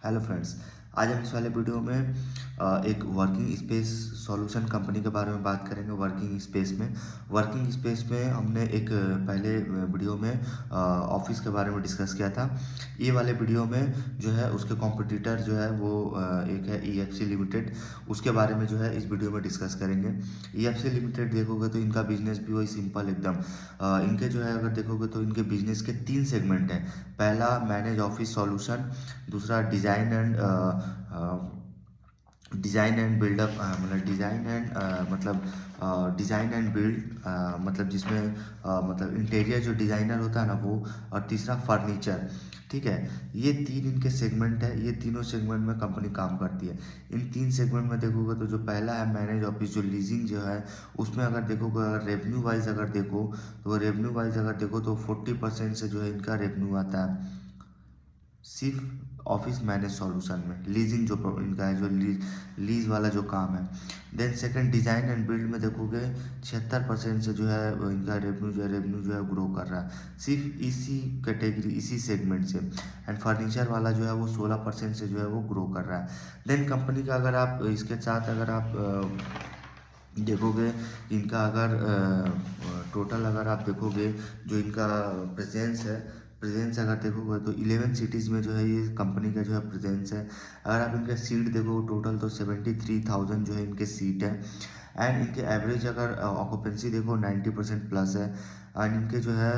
Hello friends. आज हम इस वाले वीडियो में एक वर्किंग स्पेस सॉल्यूशन कंपनी के बारे में बात करेंगे। वर्किंग स्पेस में हमने एक पहले वीडियो में ऑफिस के बारे में डिस्कस किया था। ये वाले वीडियो में जो है उसके कॉम्पिटिटर जो है वो एक है ईएफसी लिमिटेड। उसके बारे में जो है इस वीडियो में डिस्कस करेंगे। ईएफसी लिमिटेड देखोगे तो इनका बिजनेस भी वही सिंपल एकदम। इनके जो है अगर देखोगे तो इनके बिजनेस के 3 सेगमेंट हैं। पहला मैनेज ऑफिस सॉल्यूशन, दूसरा डिज़ाइन एंड बिल्डअप, मतलब डिज़ाइन एंड बिल्ड, मतलब जिसमें मतलब इंटीरियर जो डिज़ाइनर होता है ना वो, और तीसरा फर्नीचर। ठीक है, ये 3 इनके सेगमेंट है। ये तीनों सेगमेंट में कंपनी काम करती है। इन 3 सेगमेंट में देखोगे तो जो पहला है मैनेज ऑफिस, जो लीजिंग जो है उसमें अगर देखोगे, अगर रेवेन्यू वाइज अगर देखो तो 40% से जो है इनका रेवेन्यू आता है सिर्फ ऑफिस मैनेज सॉल्यूशन में। लीजिंग जो इनका है, जो लीज वाला जो काम है। Then second design and build में देखोगे 76% से जो है इनका रेवेन्यू जो है ग्रो कर रहा है सिर्फ इसी कैटेगरी, इसी सेगमेंट से। एंड फर्नीचर वाला जो है वो 16% से जो है वो ग्रो कर रहा है। देन कंपनी का अगर आप इसके साथ अगर आप देखोगे, इनका अगर टोटल अगर आप देखोगे जो इनका प्रेजेंस अगर देखोगे तो 11 सिटीज़ में जो है ये कंपनी का जो है प्रेजेंस है। अगर आप इनके सीट देखो टोटल तो 73,000 जो है इनके सीट है। एंड इनके एवरेज अगर ऑक्यूपेंसी देखो 90% प्लस है। एंड इनके जो है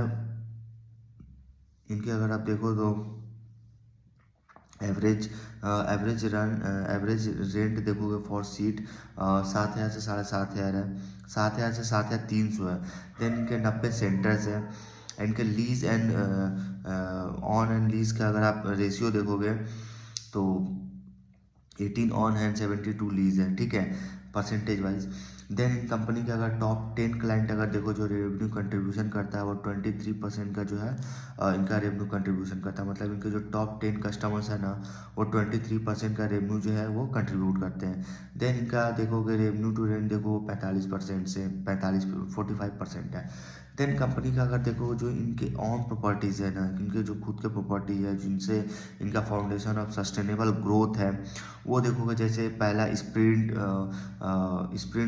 इनके अगर आप देखो तो एवरेज एवरेज रेंट देखोगे फॉर सीट 7,000 से 7,500 है। 7,000 से 7,300 है। देन इनके 90 सेंटर्स है। इनके lease and on and lease का अगर आप रेशियो देखोगे तो 18 ऑन है, 72 लीज है। ठीक है, percentage wise. Then in company के अगर टॉप 10 क्लाइंट अगर देखो जो रेवेन्यू कंट्रीब्यूशन करता है वो 23% का जो है इनका रेवेन्यू कंट्रीब्यूशन करता है। मतलब इनके जो टॉप 10 कस्टमर्स है ना वो 23% का रेवेन्यू जो है वो कंट्रीब्यूट करते हैं। देन इनका देखोगे रेवेन्यू टू रेंट देखो 45% से 45 45% है। देन कंपनी का अगर देखो जो इनके ऑन प्रॉपर्टीज़ है ना, इनके जो खुद के प्रॉपर्टी है जिनसे इनका फाउंडेशन ऑफ सस्टेनेबल ग्रोथ है, वो देखोगे जैसे पहला स्प्रिंट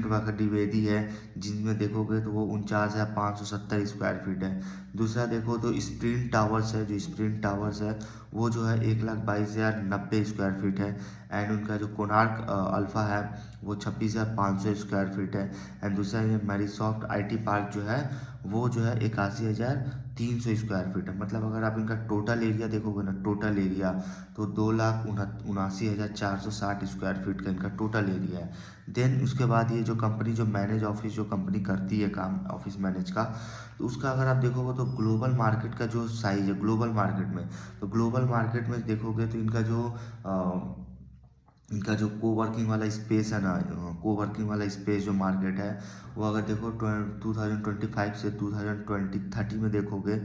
वाकर द्विवेदी है जिनमें देखोगे तो वो 49,570 स्क्वायर फीट है। दूसरा देखो तो स्प्रिंट टावर्स है, जो स्प्रिंट टावर्स है वो जो है 1,22,090 स्क्वायर फीट है। एंड उनका जो कोणार्क अल्फा है वो 26,500 स्क्वायर फीट है। एंड दूसरा ये मैरीसॉफ्ट आईटी पार्क जो है वो जो है 81,300 स्क्वायर फीट है। मतलब अगर आप इनका टोटल एरिया देखोगे ना, टोटल एरिया तो 2,79,460 स्क्वायर फीट का इनका टोटल एरिया है। देन उसके बाद ये जो कंपनी जो मैनेज ऑफिस जो कंपनी करती है काम ऑफिस मैनेज का, तो उसका अगर आप देखोगे तो ग्लोबल मार्केट का जो साइज है ग्लोबल मार्केट में देखोगे तो इनका जो कोवर्किंग वाला स्पेस है ना, कोवर्किंग वाला स्पेस जो मार्केट है वो अगर देखो 2025 से 2030 में देखोगे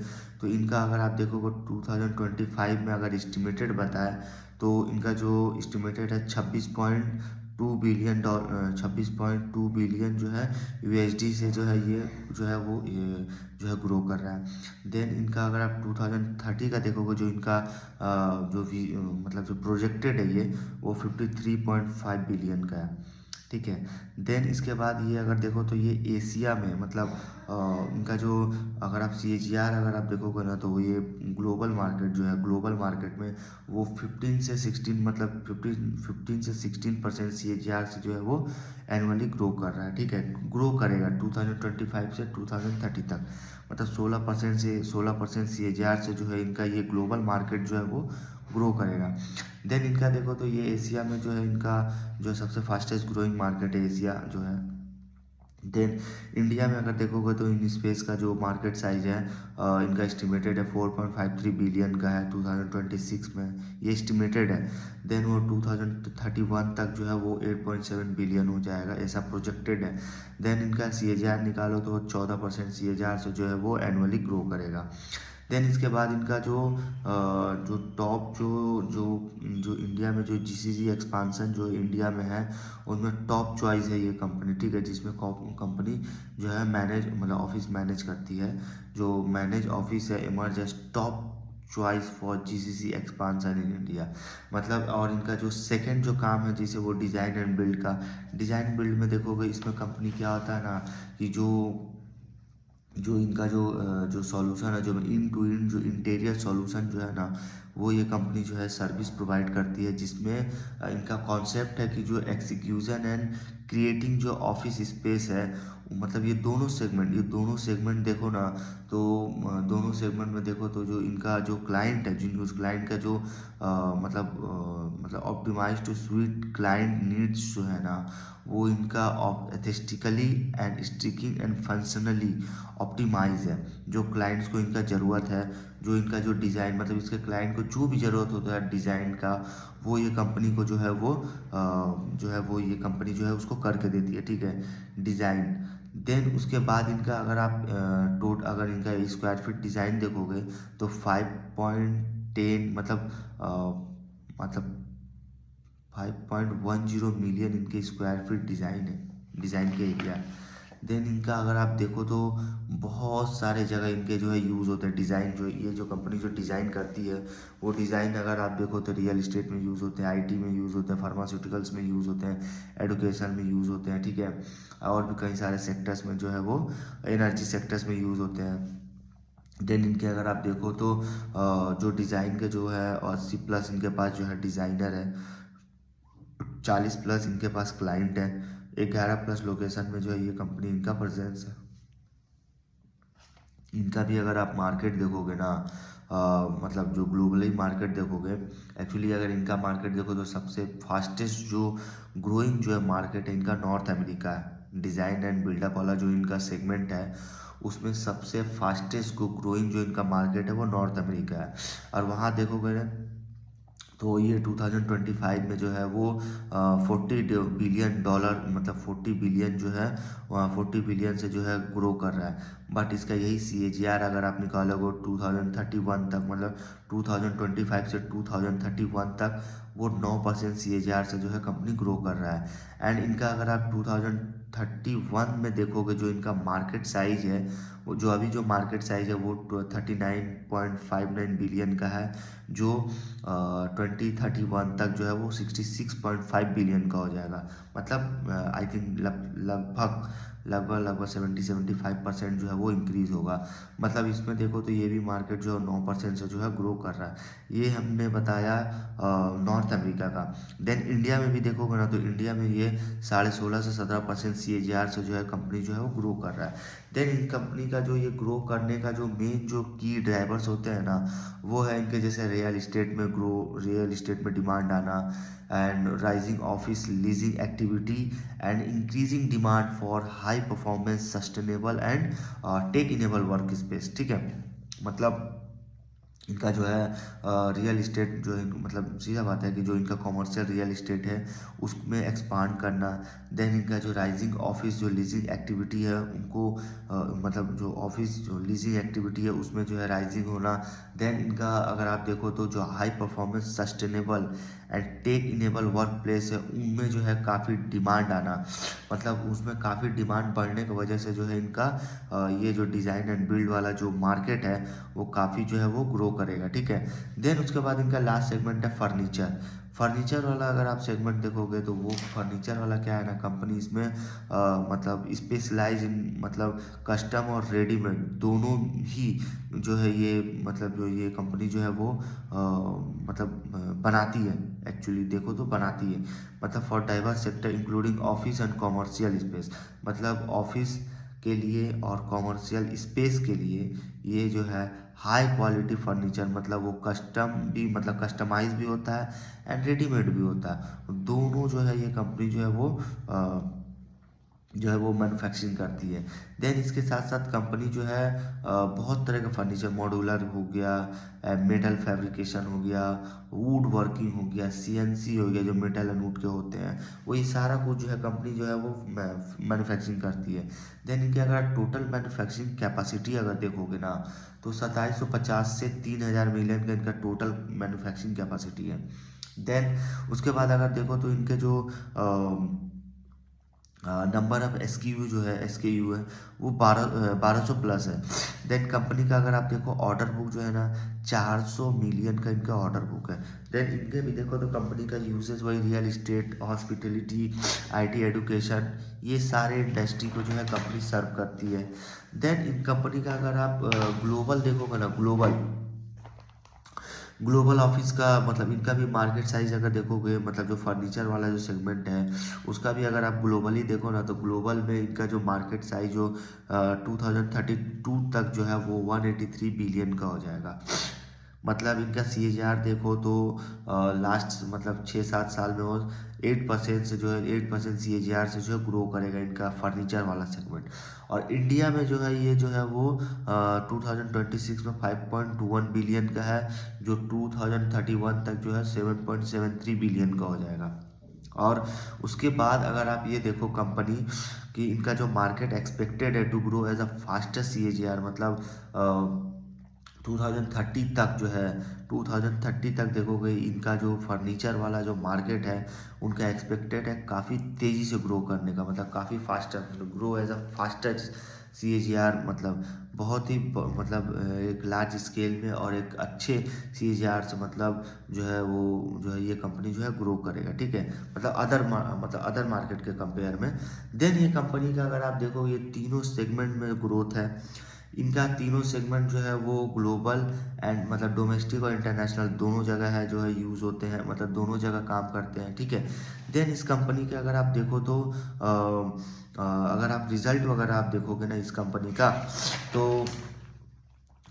तो इनका अगर आप देखोगे 2025 में अगर एस्टिमेटेड बताए तो इनका जो एस्टिमेटेड है 26.2 बिलियन जो है यूएसडी से जो है ये जो है वो ये जो है ग्रो कर रहा है। देन इनका अगर आप 2030 का देखोगे जो इनका मतलब जो प्रोजेक्टेड है ये वो 53.5 बिलियन का है। ठीक है। देन इसके बाद ये अगर देखो तो ये एशिया में मतलब इनका जो अगर आप CAGR अगर आप देखोगे ना तो ये ग्लोबल मार्केट में वो 15 से 16 मतलब 15 से 16% CAGR से जो है वो एनुअली ग्रो कर रहा है। ठीक है, ग्रो करेगा 2025 से 2030 तक। मतलब 16% CAGR से जो है इनका ये ग्लोबल मार्केट जो है वो ग्रो करेगा। देन इनका देखो तो ये एशिया में जो है इनका जो सबसे फास्टेस्ट ग्रोइंग मार्केट है एशिया जो है। देन इंडिया में अगर देखोगे तो इन स्पेस का जो मार्केट साइज है इनका एस्टिमेटेड है 4.53 बिलियन का है 2026 में, ये एस्टिमेटेड है। देन वो 2031 तक जो है वो 8.7 बिलियन हो जाएगा, ऐसा प्रोजेक्टेड है। देन इनका CAGR निकालो तो 14% CAGR से जो है वो एनुअली ग्रो करेगा। देन इसके बाद इनका जो टॉप जो जो इंडिया में जो GCC एक्सपांसन जो इंडिया में है उनमें टॉप चॉइस है ये कंपनी। ठीक है, जिसमें कंपनी जो है मैनेज मतलब ऑफिस मैनेज करती है। जो मैनेज ऑफिस है emerge as top choice for GCC expansion in India. मतलब और इनका जो सेकंड जो काम है जैसे वो डिज़ाइन एंड बिल्ड का। डिज़ाइन बिल्ड में देखोगे इसमें कंपनी क्या होता है ना कि जो जो इनका जो सॉल्यूशन है, जो इन टू इन जो इंटीरियर सॉल्यूशन जो है ना, वो ये कंपनी जो है सर्विस प्रोवाइड करती है, जिसमें इनका कॉन्सेप्ट है कि जो एग्जीक्यूशन एंड क्रिएटिंग जो ऑफिस स्पेस है, मतलब ये दोनों सेगमेंट देखो ना, तो दोनों सेगमेंट में देखो तो जो इनका जो क्लाइंट है, जिन उस क्लाइंट का जो मतलब optimise to suit client needs जो है ना, वो इनका aesthetically and sticking and functionally optimise है। जो क्लाइंट्स को इनका ज़रूरत है, जो इनका जो डिज़ाइन मतलब इसके क्लाइंट को जो भी ज़रूरत होता है डिज़ाइन का, वो ये कंपनी को जो है वो ये कंपनी जो है उसको करके देती है, ठीक है, डिज़ाइन। देन उसके बाद इनका अगर आप अगर इनका स्क्वायर फीट डिज़ाइन देखोगे तो 5.10 मतलब 5.10 मिलियन इनके स्क्वायर फीट डिज़ाइन है, डिज़ाइन के एरिया। देन इनका अगर आप देखो तो बहुत सारे जगह इनके जो है यूज़ होते हैं डिज़ाइन। जो ये जो कंपनी जो डिज़ाइन करती है, वो डिज़ाइन अगर आप देखो तो रियल इस्टेट में यूज़ होते हैं, आईटी में यूज़ होते हैं, फार्मास्यूटिकल्स में यूज़ होते हैं, एडुकेशन में यूज़ होते हैं, ठीक है, और भी कई सारे सेक्टर्स में जो है वो एनर्जी सेक्टर्स में यूज़ होते हैं। देन इनके अगर आप देखो तो जो डिज़ाइन के जो है 80+ इनके पास जो है डिज़ाइनर है, 40+ इनके पास क्लाइंट है, 11+ लोकेशन में जो है ये कंपनी इनका प्रेजेंस है। इनका भी अगर आप मार्केट देखोगे ना, मतलब जो ग्लोबली मार्केट देखोगे, एक्चुअली अगर इनका मार्केट देखो तो सबसे फास्टेस्ट जो ग्रोइंग जो है मार्केट है इनका नॉर्थ अमेरिका है। डिज़ाइन एंड बिल्डअप वाला जो इनका सेगमेंट है, उसमें सबसे फास्टेस्ट ग्रोइंग जो इनका मार्केट है वो नॉर्थ अमेरिका है। और वहाँ देखोगे ना तो ये 2025 में जो है वो $40 बिलियन मतलब 40 बिलियन जो है, 40 बिलियन से जो है ग्रो कर रहा है। बट इसका यही CAGR अगर आप निकालोगे 2031 तक, मतलब 2025 से 2031 तक वो 9% CAGR से जो है कंपनी ग्रो कर रहा है। एंड इनका अगर आप 2031 में देखोगे जो इनका मार्केट साइज है, वो जो अभी जो मार्केट साइज है वो 39.59 बिलियन का है, जो 2031 तक जो है वो 66.5 बिलियन का हो जाएगा। मतलब आई थिंक लगभग 70-75% जो है वो इंक्रीज़ होगा। मतलब इसमें देखो तो ये भी मार्केट जो 9% से जो है ग्रो कर रहा है। ये हमने बताया नॉर्थ अमेरिका का। देन इंडिया में भी देखोगे ना तो इंडिया में ये 16.5 से 17% CAGR से जो है कंपनी जो है वो ग्रो कर रहा है। देन इन कंपनी का जो ये ग्रो करने का जो मेन जो की ड्राइवर्स होते हैं ना, वो है इनके जैसे रियल इस्टेट में डिमांड आना, and rising office leasing activity, and increasing demand for high performance sustainable and tech enable work space, ठीक है। मतलब इनका जो है रियल इस्टेट जो है, मतलब सीधा बात है कि जो इनका कॉमर्शियल रियल इस्टेट है उसमें एक्सपांड करना। देन इनका जो राइजिंग ऑफिस जो लीजिंग एक्टिविटी है उनको मतलब जो ऑफिस जो लीजिंग एक्टिविटी है उसमें जो है राइजिंग होना। देन इनका अगर आप देखो तो जो high performance sustainable and tech enable work place है, उनमें जो है काफ़ी डिमांड आना। मतलब उसमें काफ़ी डिमांड बढ़ने की वजह से जो है इनका ये जो डिज़ाइन एंड बिल्ड वाला जो मार्केट है वो काफ़ी जो है वो ग्रो करेगा, ठीक है। देन उसके बाद इनका लास्ट सेगमेंट है फर्नीचर। फर्नीचर वाला अगर आप सेगमेंट देखोगे तो वो फर्नीचर वाला क्या है ना, कंपनी इसमें मतलब स्पेशलाइज इन मतलब कस्टम और रेडीमेड दोनों ही जो है ये मतलब जो ये कंपनी जो है वो बनाती है। एक्चुअली देखो तो बनाती है, मतलब for diverse sector including office and commercial space. मतलब ऑफिस के लिए और कॉमर्शियल स्पेस के लिए ये जो है हाई क्वालिटी फर्नीचर, मतलब वो कस्टम भी मतलब कस्टमाइज भी होता है एंड रेडीमेड भी होता है। दोनों जो है ये कंपनी जो है वो मैन्युफैक्चरिंग करती है। देन इसके साथ साथ कंपनी जो है बहुत तरह का फर्नीचर, मॉड्यूलर हो गया, मेटल फैब्रिकेशन हो गया, वुड वर्किंग हो गया, CNC हो गया जो मेटल एंड वुड के होते हैं, वो ये सारा कुछ जो है कंपनी जो है वो मैन्युफैक्चरिंग करती है। देन इनके अगर टोटल मैन्युफैक्चरिंग कैपेसिटी अगर देखोगे ना तो 2750 से 3000 मिलियन का इनका टोटल मैन्युफैक्चरिंग कैपेसिटी है। देन उसके बाद अगर देखो तो इनके जो नंबर ऑफ एसकेयू है वो 1200 प्लस है। देन कंपनी का अगर आप देखो ऑर्डर बुक जो है ना 400 मिलियन का इनका ऑर्डर बुक है। देन इनके भी देखो तो कंपनी का यूजेस वही real estate, hospitality, IT, education, ये सारे इंडस्ट्री को जो है कंपनी सर्व करती है। देन इन कंपनी का अगर आप ग्लोबल देखोगे ना, ग्लोबल ऑफिस का मतलब इनका भी मार्केट साइज अगर देखोगे, मतलब जो फर्नीचर वाला जो सेगमेंट है उसका भी अगर आप ग्लोबली देखो ना, तो ग्लोबल में इनका जो मार्केट साइज जो 2032 तक जो है वो 183 बिलियन का हो जाएगा। मतलब इनका CAGR देखो तो लास्ट मतलब 6-7 साल में वो 8% से जो है 8% CAGR से जो है ग्रो करेगा इनका फर्नीचर वाला सेगमेंट। और इंडिया में जो है ये जो है वो 2026 में 5.21 बिलियन का है, जो 2031 तक जो है 7.73 बिलियन का हो जाएगा। और उसके बाद अगर आप ये देखो कंपनी कि इनका जो मार्केट एक्सपेक्टेड है to grow as a fastest CAGR, मतलब 2030 तक जो है 2030 तक देखोगे इनका जो फर्नीचर वाला जो मार्केट है उनका एक्सपेक्टेड है काफ़ी तेज़ी से ग्रो करने का, मतलब काफ़ी faster grow as a fastest CAGR, मतलब बहुत ही मतलब एक लार्ज स्केल में और एक अच्छे CAGR से मतलब जो है वो जो है ये कंपनी जो है ग्रो करेगा, ठीक है, मतलब अदर मार्केट के कंपेयर में। देन ये कंपनी का अगर आप देखो ये तीनों सेगमेंट में ग्रोथ है, इनका तीनों सेगमेंट जो है वो ग्लोबल एंड मतलब डोमेस्टिक और इंटरनेशनल दोनों जगह है जो है यूज़ होते हैं, मतलब दोनों जगह काम करते हैं, ठीक है। देन इस कंपनी के अगर आप देखो तो अगर आप रिजल्ट वगैरह आप देखोगे ना इस कंपनी का, तो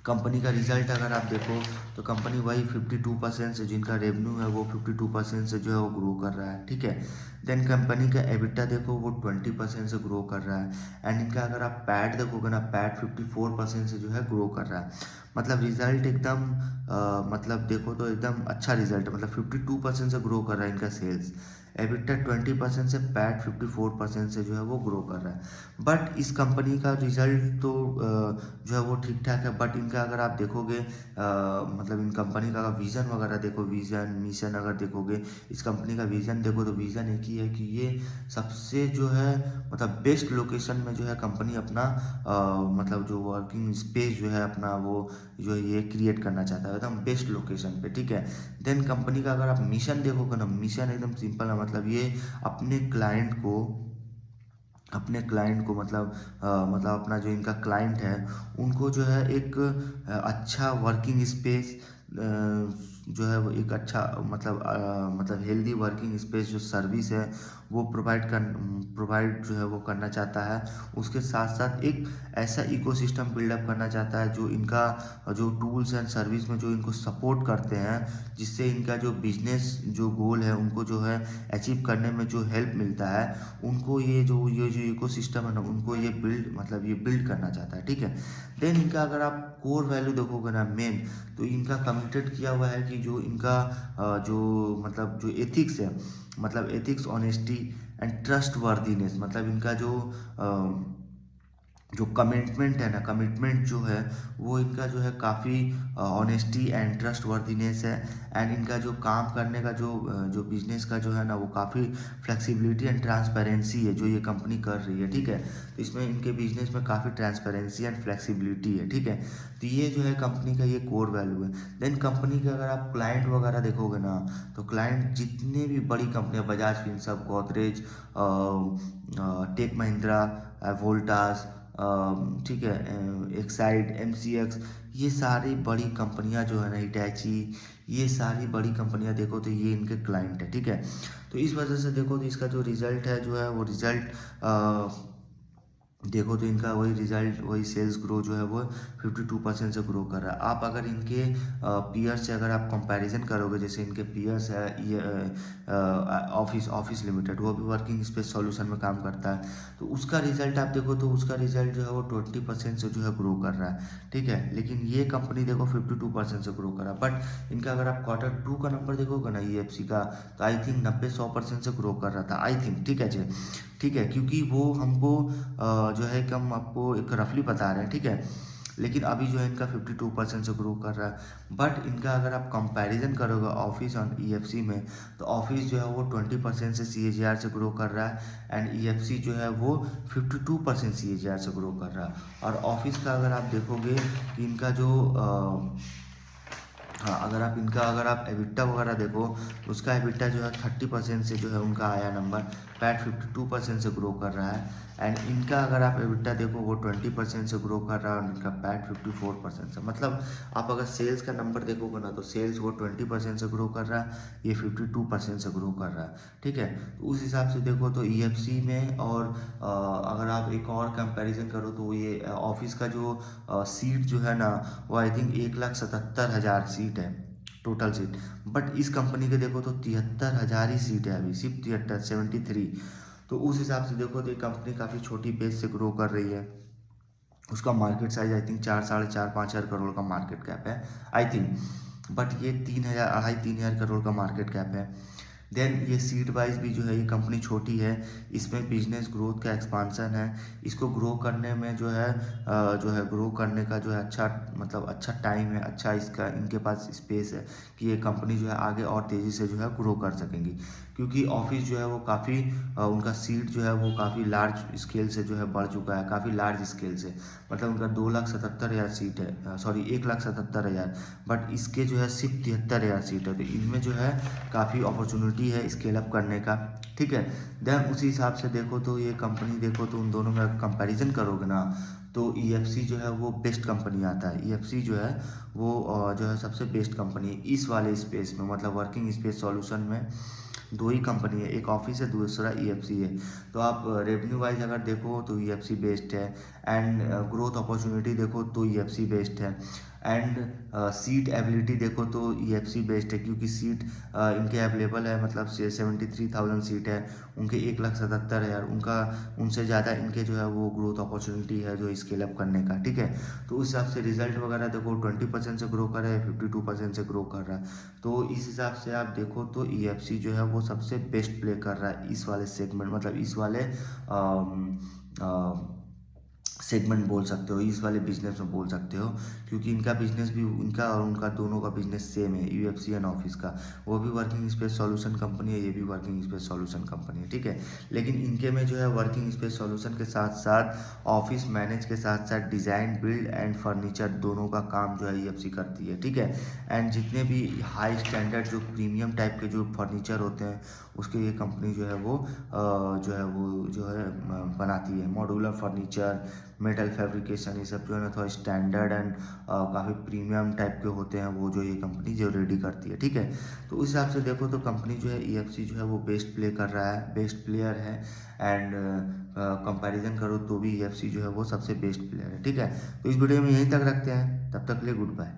कंपनी का रिजल्ट अगर आप देखो तो कंपनी वही 52% से जिनका रेवेन्यू है वो 52% से जो है वो ग्रो कर रहा है, ठीक है। देन कंपनी का एबिटा देखो वो 20% से ग्रो कर रहा है। एंड इनका अगर आप पैट देखोगे ना, पैट 54% से जो है ग्रो कर रहा है। मतलब रिजल्ट एकदम मतलब देखो तो एकदम अच्छा रिजल्ट है, मतलब 52% से ग्रो कर रहा है इनका सेल्स, एबिटा 20% से, पैट 54% से जो है वो ग्रो कर रहा है। बट इस कंपनी का रिजल्ट तो जो है वो ठीक ठाक है, बट इनका अगर आप देखोगे मतलब इन कंपनी का विज़न वगैरह देखो, विज़न मिशन अगर देखोगे, इस कंपनी का विज़न देखो तो विज़न एक ही है कि ये सबसे जो है मतलब बेस्ट लोकेशन में जो है कंपनी अपना मतलब जो वर्किंग स्पेस जो है अपना वो जो है ये क्रिएट करना चाहता है एकदम बेस्ट लोकेशन पे, ठीक है। देन कंपनी का अगर आप मिशन देखोगे ना, मिशन एकदम सिंपल है, मतलब ये अपने क्लाइंट को मतलब अपना जो इनका क्लाइंट है उनको जो है एक अच्छा वर्किंग स्पेस जो है वो एक अच्छा मतलब हेल्दी वर्किंग स्पेस जो सर्विस है वो प्रोवाइड जो है वो करना चाहता है। उसके साथ साथ एक ऐसा इकोसिस्टम बिल्डअप करना चाहता है जो इनका जो टूल्स एंड सर्विस में जो इनको सपोर्ट करते हैं, जिससे इनका जो बिजनेस जो गोल है उनको जो है अचीव करने में जो हेल्प मिलता है, उनको ये जो इकोसिस्टम है ना उनको ये बिल्ड करना चाहता है, ठीक है। देन इनका अगर आप कोर वैल्यू देखोगे ना मेन, तो इनका कमिटेड किया हुआ है कि जो इनका जो मतलब जो एथिक्स है, मतलब ethics, honesty and trust worthiness, मतलब इनका जो कमिटमेंट है ना, कमिटमेंट जो है वो इनका जो है काफ़ी ऑनेस्टी एंड ट्रस्ट वर्दीनेस है। एंड इनका जो काम करने का जो बिजनेस का जो है ना वो काफ़ी फ्लेक्सिबिलिटी एंड ट्रांसपेरेंसी है जो ये कंपनी कर रही है, ठीक है। तो इसमें इनके बिजनेस में काफ़ी ट्रांसपेरेंसी एंड फ्लेक्सिबिलिटी है, ठीक है। तो ये जो है कंपनी का ये कोर वैल्यू है। देन कंपनी का अगर आप क्लाइंट वगैरह देखोगे ना, तो क्लाइंट जितने भी बड़ी कंपनियां, बजाज फिनसर्व, गोदरेज, टेक महिंद्रा, वोल्टास, ठीक है, एक्साइड, MCX, ये सारी बड़ी कंपनियां जो है ना, हिटैची, ये सारी बड़ी कंपनियां देखो तो ये इनके क्लाइंट है, ठीक है। तो इस वजह से देखो तो इसका जो रिजल्ट है जो है वो रिजल्ट देखो तो इनका वही रिजल्ट, वही सेल्स ग्रो जो है वो 52% से ग्रो कर रहा है। आप अगर इनके पीयर्स से अगर आप कंपैरिजन करोगे, जैसे इनके पीयर्स है ये ऑफिस लिमिटेड, वो भी वर्किंग स्पेस सॉल्यूशन में काम करता है, तो उसका रिजल्ट आप देखो तो उसका रिजल्ट जो है वो 20% से जो है ग्रो कर रहा है, ठीक है। लेकिन ये कंपनी देखो 52% से ग्रो कर रहा है। बट इनका अगर आप Q2 का नंबर देखोगे ना EFC का, तो आई थिंक 90-100% से ग्रो कर रहा था, आई थिंक, ठीक है जी, ठीक है, क्योंकि वो हमको जो है कि हम आपको एक रफली बता रहे हैं, ठीक है। लेकिन अभी जो है इनका 52% से ग्रो कर रहा है। बट इनका अगर आप कंपैरिजन करोगे ऑफिस और ईएफसी में, तो ऑफिस जो है वो 20% से सीएजीआर से ग्रो कर रहा है एंड ईएफसी जो है वो 52% सीएजीआर से ग्रो कर रहा है। और ऑफिस का अगर आप देखोगे कि इनका जो हाँ, अगर आप एबिटा वगैरह देखो, तो उसका एबिटा जो है 30% से जो है उनका आया नंबर, पैट 52% से ग्रो कर रहा है। एंड इनका अगर आप एबिटा देखो वो 20% से ग्रो कर रहा है और इनका पैट 54% से। मतलब आप अगर सेल्स का नंबर देखोगे ना, तो सेल्स वो 20% से ग्रो कर रहा है, ये 52% से ग्रो कर रहा है। ठीक है, तो उस हिसाब से देखो तो ईएफसी में और अगर आप एक और कंपैरिजन करो तो ये ऑफिस का जो सीट जो है ना, वो आई थिंक 1,77,000 सीट है टोटल सीट। बट इस कंपनी के देखो तो 73,000 ही सीट है अभी, सिर्फ 73, 73। तो उस हिसाब से देखो तो ये कंपनी काफ़ी छोटी बेस से ग्रो कर रही है। उसका मार्केट साइज आई थिंक 4, साढ़े 4, 5 हज़ार करोड़ का मार्केट कैप है आई थिंक। बट ये 3,000, 2,500 करोड़ का मार्केट कैप है। देन ये सीट वाइज भी जो है ये कंपनी छोटी है, इसमें बिजनेस ग्रोथ का एक्सपांसन है। इसको ग्रो करने में जो है ग्रो करने का जो है अच्छा, मतलब अच्छा टाइम है, अच्छा इसका इनके पास स्पेस है कि ये कंपनी जो है आगे और तेज़ी से जो है ग्रो कर सकेंगी। क्योंकि ऑफिस जो है वो काफ़ी उनका सीट जो है वो काफ़ी लार्ज स्केल से जो है बढ़ चुका है, काफ़ी लार्ज स्केल से। मतलब उनका 2,77,000 सीट है, सॉरी 1,77,000, बट इसके जो है सिर्फ 73,000 सीट है। तो इनमें जो है काफ़ी अपॉर्चुनिटी है स्केल अप करने का। ठीक है, देन उसी हिसाब से देखो तो ये कंपनी देखो तो उन दोनों में कंपैरिजन करोगे ना, तो ईएफसी जो है वो बेस्ट कंपनी आता है। ईएफसी जो है वो जो है सबसे बेस्ट कंपनी है इस वाले स्पेस में, मतलब वर्किंग स्पेस सॉल्यूशन में। दो ही कंपनी है, एक ऑफिस है, दूसरा ईएफसी है। तो आप रेवेन्यू वाइज अगर देखो तो ईएफसी बेस्ट है, एंड ग्रोथ अपॉर्चुनिटी देखो तो ईएफसी बेस्ट है, एंड सीट एबिलिटी देखो तो ईएफसी बेस्ट है। क्योंकि सीट इनके अवेलेबल है, मतलब 73,000 सीट है, उनके 1,77,000, उनका उनसे ज़्यादा इनके जो है वो ग्रोथ अपॉर्चुनिटी है जो स्केल अप करने का। ठीक है, तो उस हिसाब से रिजल्ट वगैरह देखो 20% से ग्रो कर रहा है, 52% से ग्रो कर रहा है। तो इस हिसाब से आप देखो तो ईएफसी जो है वो सबसे बेस्ट प्ले कर रहा है इस वाले सेगमेंट, मतलब इस वाले सेगमेंट बोल सकते हो, इस वाले बिजनेस में बोल सकते हो। क्योंकि इनका बिजनेस भी, इनका और उनका दोनों का बिजनेस सेम है, यूएफसी एंड ऑफिस का। वो भी वर्किंग स्पेस सॉल्यूशन कंपनी है, ये भी वर्किंग स्पेस सॉल्यूशन कंपनी है। ठीक है, लेकिन इनके में जो है वर्किंग स्पेस सॉल्यूशन के साथ साथ ऑफिस मैनेज के साथ साथ डिज़ाइन, बिल्ड एंड फर्नीचर दोनों का काम जो है ईएफसी करती है। ठीक है, एंड जितने भी हाई स्टैंडर्ड जो प्रीमियम टाइप के जो फर्नीचर होते हैं, उसके ये कंपनी जो है वो बनाती है। मॉड्यूलर फर्नीचर, मेटल फैब्रिकेशन, ये सब जो है ना थोड़ा स्टैंडर्ड एंड काफ़ी प्रीमियम टाइप के होते हैं, वो जो ये कंपनी जो रेडी करती है। ठीक है, तो उस हिसाब से देखो तो कंपनी जो है ईएफसी जो है वो बेस्ट प्ले कर रहा है, बेस्ट प्लेयर है। एंड कंपैरिजन करो तो भी ईएफसी जो है वो सबसे बेस्ट प्लेयर है। ठीक है, तो इस वीडियो में यहीं तक रखते हैं, तब तक के लिए गुड बाय।